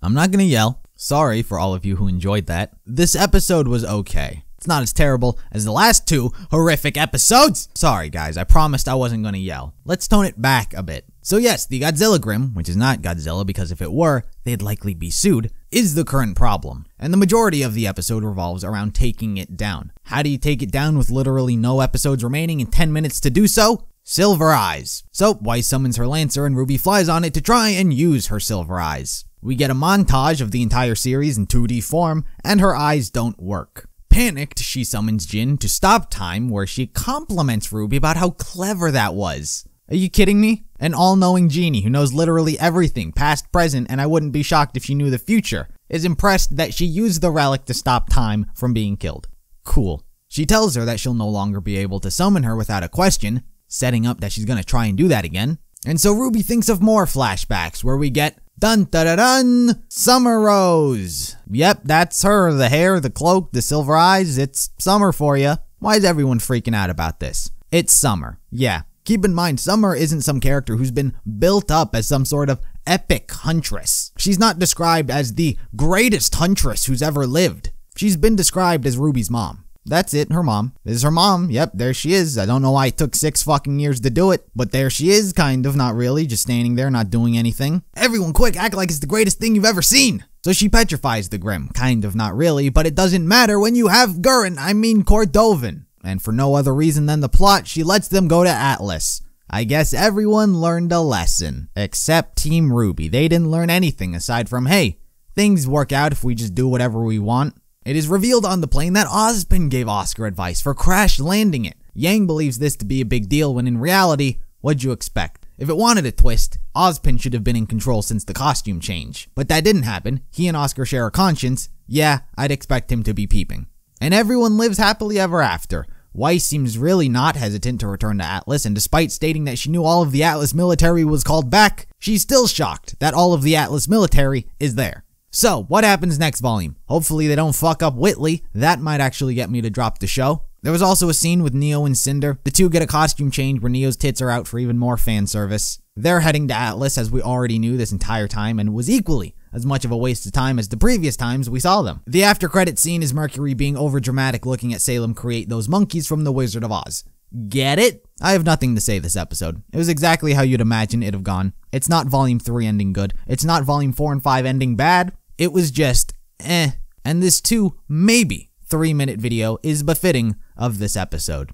I'm not gonna yell. Sorry for all of you who enjoyed that. This episode was okay. It's not as terrible as the last 2 horrific episodes. Sorry guys, I promised I wasn't gonna yell. Let's tone it back a bit. So yes, the Godzilla Grimm, which is not Godzilla because if it were, they'd likely be sued, is the current problem. And the majority of the episode revolves around taking it down. How do you take it down with literally no episodes remaining and 10 minutes to do so? Silver eyes. So Weiss summons her Lancer and Ruby flies on it to try and use her silver eyes. We get a montage of the entire series in 2D form, and her eyes don't work. Panicked, she summons Jin to stop time, where she compliments Ruby about how clever that was. Are you kidding me? An all-knowing genie who knows literally everything, past, present, and I wouldn't be shocked if she knew the future, is impressed that she used the relic to stop time from being killed. Cool. She tells her that she'll no longer be able to summon her without a question, setting up that she's gonna try and do that again. And so Ruby thinks of more flashbacks, where we get dun-da-da-dun! Summer Rose! Yep, that's her. The hair, the cloak, the silver eyes. It's Summer for ya. Why is everyone freaking out about this? It's Summer. Yeah. Keep in mind, Summer isn't some character who's been built up as some sort of epic huntress. She's not described as the greatest huntress who's ever lived. She's been described as Ruby's mom. That's it, her mom. This is her mom. Yep, there she is. I don't know why it took 6 fucking years to do it, but there she is, kind of, not really, just standing there, not doing anything. Everyone quick, act like it's the greatest thing you've ever seen. So she petrifies the Grimm, kind of, not really, but it doesn't matter when you have Cordovin. And for no other reason than the plot, she lets them go to Atlas. I guess everyone learned a lesson, except Team Ruby. They didn't learn anything aside from, hey, things work out if we just do whatever we want. It is revealed on the plane that Ozpin gave Oscar advice for crash landing it. Yang believes this to be a big deal when in reality, what'd you expect? If it wanted a twist, Ozpin should have been in control since the costume change. But that didn't happen. He and Oscar share a conscience. Yeah, I'd expect him to be peeping. And everyone lives happily ever after. Weiss seems really not hesitant to return to Atlas, and despite stating that she knew all of the Atlas military was called back, she's still shocked that all of the Atlas military is there. So, what happens next volume? Hopefully they don't fuck up Whitley. That might actually get me to drop the show. There was also a scene with Neo and Cinder. The two get a costume change where Neo's tits are out for even more fan service. They're heading to Atlas, as we already knew this entire time, and was equally as much of a waste of time as the previous times we saw them. The after credit scene is Mercury being overdramatic looking at Salem create those monkeys from The Wizard of Oz. Get it? I have nothing to say this episode. It was exactly how you'd imagine it'd have gone. It's not Volume 3 ending good. It's not Volume 4 and 5 ending bad. It was just, eh. And this 2, maybe 3-minute video is befitting of this episode.